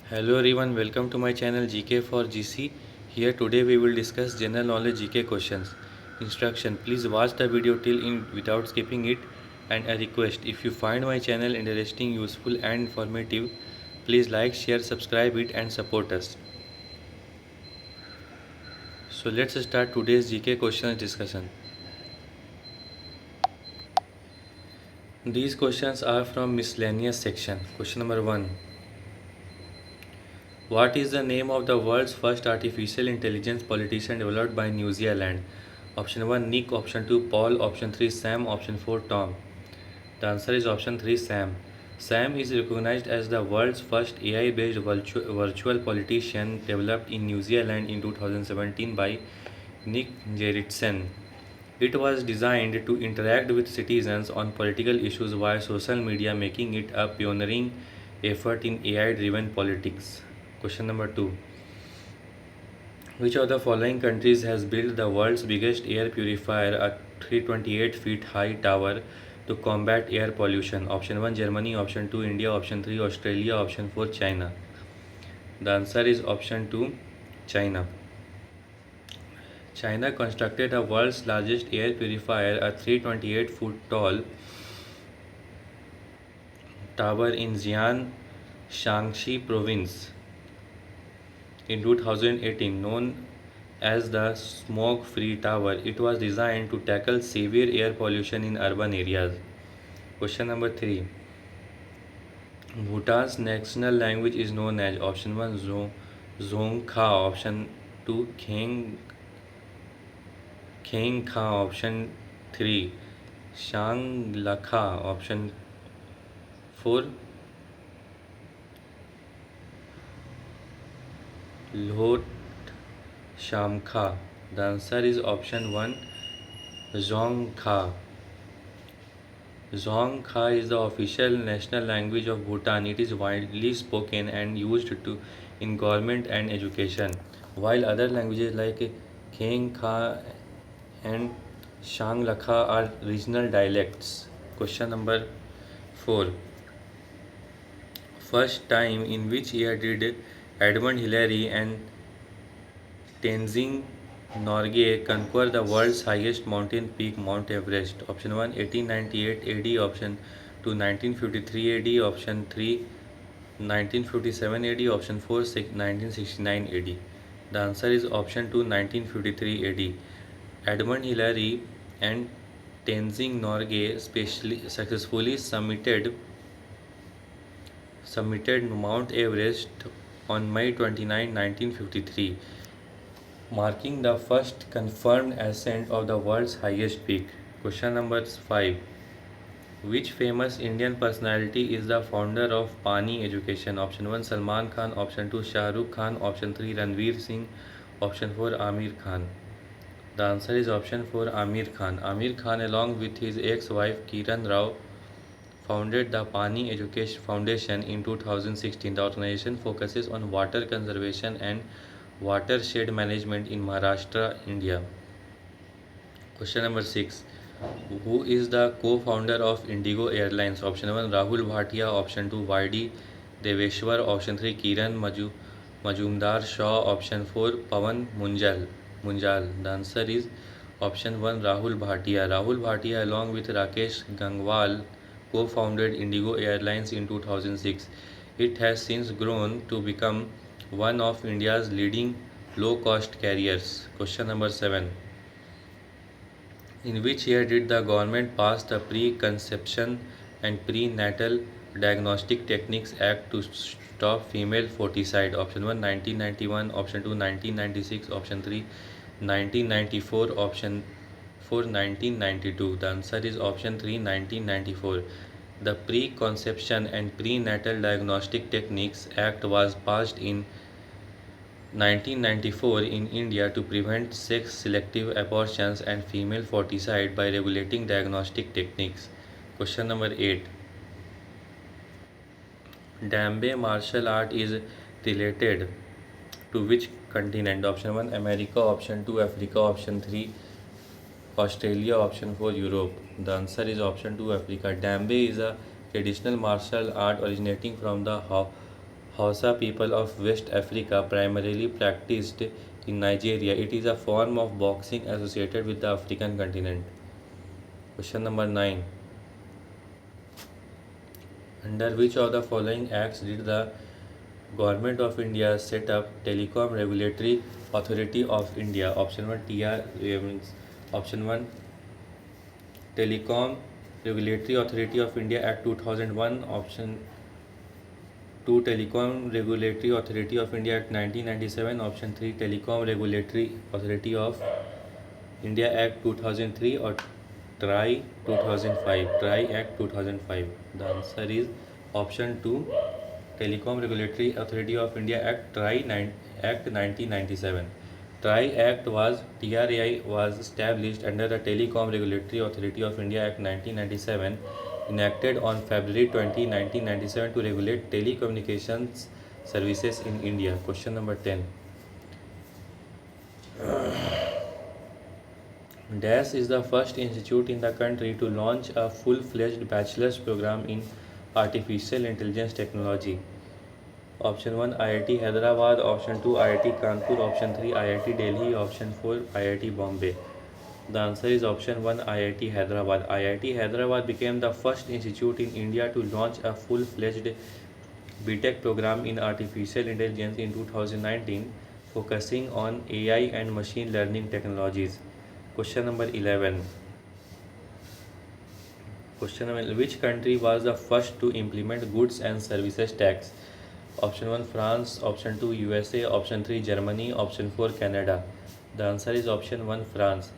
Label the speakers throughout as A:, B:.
A: Hello everyone, welcome to my channel GK for GC. Here today we will discuss general knowledge GK questions. Instruction: please watch the video till in without skipping it. And a request: if you find my channel interesting, useful and informative, please like, share, subscribe it and support us. So let's start today's GK questions discussion. These questions are from miscellaneous section. Question number 1. What is the name of the world's first artificial intelligence politician developed by New Zealand? Option 1 Nick, option 2 Paul, option 3 Sam, option 4 Tom. The answer is option 3 Sam. Sam is recognized as the world's first AI based virtual politician developed in New Zealand in 2017 by Nick Gerritsen. It was designed to interact with citizens on political issues via social media, making it a pioneering effort in AI driven politics. Question number 2. Which of the following countries has built the world's biggest air purifier, a 328 feet high tower, to combat air pollution? Option 1 Germany, option 2 India, option 3 Australia, option 4 China. The answer is option 2 China. China constructed the world's largest air purifier, a 328 foot tall tower in Xi'an, Shaanxi province in 2018, known as the Smoke Free Tower. It was designed to tackle severe air pollution in urban areas. Question number 3. Bhutan's national language is known as: option 1 Dzongkha, option 2 Kha, option 3 Shanglakha, option 4 Lhot Shamkha. The answer is option 1 Dzongkha. Dzongkha is the official national language of Bhutan. It is widely spoken and used in government and education, while other languages like Kha and Shanglakha are regional dialects. Question number 4. First time in which year did Edmund Hillary and Tenzing Norgay conquer the world's highest mountain peak, Mount Everest? Option 1 1898 AD, option 2 1953 AD, option 3 1957 AD, option 4 1969 AD. The answer is option 2 1953 AD. Edmund Hillary and Tenzing Norgay successfully summited Mount Everest on May 29, 1953, marking the first confirmed ascent of the world's highest peak. Question number 5. Which famous Indian personality is the founder of Pani Education? Option 1 Salman Khan, option 2 Shah Rukh Khan, option 3 Ranveer Singh, option 4 Amir Khan. The answer is option 4 Amir Khan. Amir Khan, along with his ex-wife Kiran Rao, founded the Pani Education Foundation in 2016. The organization focuses on water conservation and watershed management in Maharashtra, India. Question number 6. Who is the co-founder of Indigo Airlines? Option 1 Rahul Bhatia, option 2 YD Deveshwar, option 3 Kiran Majumdar Shaw, option 4 Pawan Munjal. The answer is option 1 Rahul Bhatia. Rahul Bhatia, along with Rakesh Gangwal, co-founded Indigo Airlines in 2006. It has since grown to become one of India's leading low-cost carriers. Question number 7. In which year did the government pass the Preconception and Prenatal Diagnostic Techniques Act to stop female foeticide? Option 1 1991, option 2 1996, option 3 1994, option 4 1992. The answer is option 3 1994. The Preconception and Prenatal Diagnostic Techniques Act was passed in 1994 in India to prevent sex-selective abortions and female foeticide by regulating diagnostic techniques. Question number 8. Dambe martial art is related to which continent? Option 1 America, option 2 Africa, option 3 Australia, option 4 Europe. The answer is option 2 Africa. Dambe is a traditional martial art originating from the Hausa people of West Africa primarily practiced in Nigeria. It is a form of boxing associated with the African continent. Question number 9. Under which of the following acts did the Government of India set up Telecom Regulatory Authority of India? Option 1 option 1 Telecom Regulatory Authority of India Act 2001, option 2 Telecom Regulatory Authority of India Act 1997, option 3 Telecom Regulatory Authority of India Act 2003, or TRAI 2005. TRAI Act 2005. The answer is option 2 Telecom Regulatory Authority of India Act Act 1997. TRAI was established under the Telecom Regulatory Authority of India Act 1997, enacted on February 20, 1997, to regulate telecommunications services in India. Question number 10. DAS is the first institute in the country to launch a full-fledged bachelor's program in artificial intelligence technology. Option 1 IIT Hyderabad, option 2 IIT Kanpur, option 3 IIT Delhi, option 4 IIT Bombay. The answer is option 1 IIT Hyderabad. IIT Hyderabad became the first institute in India to launch a full-fledged BTech program in artificial intelligence in 2019, focusing on AI and machine learning technologies. Question number 11. Which country was the first to implement goods and services tax? Option 1 France, option 2 USA, option 3 Germany, option 4 Canada. The answer is option 1 France.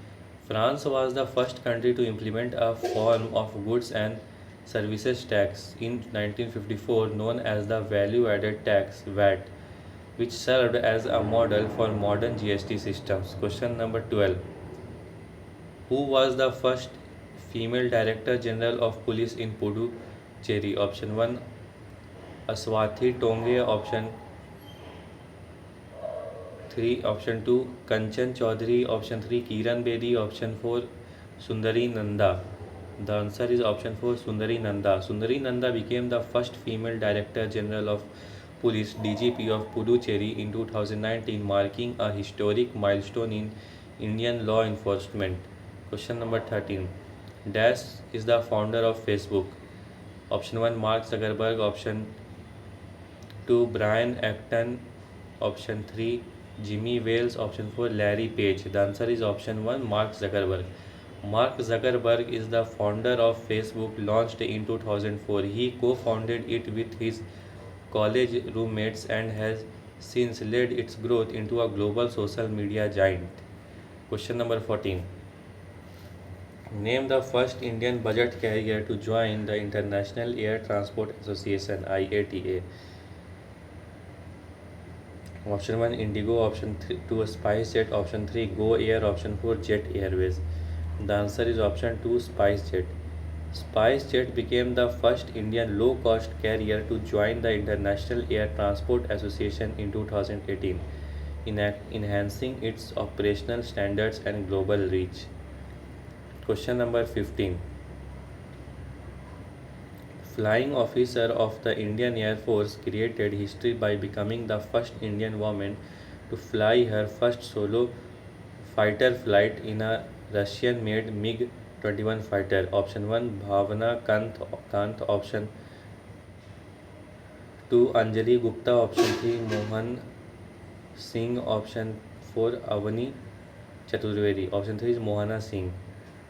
A: France was the first country to implement a form of goods and services tax in 1954 known as the Value Added Tax VAT, which served as a model for modern GST systems. Question number 12. Who was the first female Director General of Police in Puducherry? Option 1 Aswathi Tonge, option 3, option 2 Kanchan Chaudhary, option 3 Kiran Bedi, option 4 Sundari Nanda. The answer is option 4 Sundari Nanda. Sundari Nanda became the first female Director General of Police DGP of Puducherry in 2019, marking a historic milestone in Indian law enforcement. Question number 13. Dash is the founder of Facebook. Option 1 Mark Zuckerberg, option 2 Brian Acton, option 3 Jimmy Wales, option 4 Larry Page. The answer is option 1 Mark Zuckerberg. Mark Zuckerberg is the founder of Facebook, launched in 2004. He co-founded it with his college roommates and has since led its growth into a global social media giant. Question number 14. Name the first Indian budget carrier to join the International Air Transport Association IATA. Option 1 Indigo, option 2 SpiceJet, option 3 Go Air, option 4 Jet Airways. The answer is option 2 SpiceJet. SpiceJet became the first Indian low-cost carrier to join the International Air Transport Association in 2018, enhancing its operational standards and global reach. Question number 15. Flying officer of the Indian Air Force created history by becoming the first Indian woman to fly her first solo fighter flight in a Russian-made MiG-21 fighter. Option 1 Bhavna Kant, option 2 Anjali Gupta, option 3 Mohan Singh, option 4 Avani Chaturvedi. Option 3 is Mohana Singh.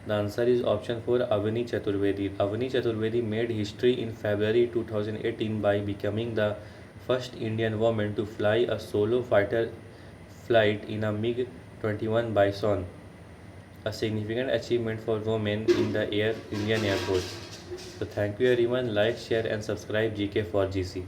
A: The answer is option 4 Avani Chaturvedi. Avani Chaturvedi made history in February 2018 by becoming the first Indian woman to fly a solo fighter flight in a MiG-21 Bison, a significant achievement for women in the Indian Air Force. So thank you everyone. Like, share and subscribe GK for GC.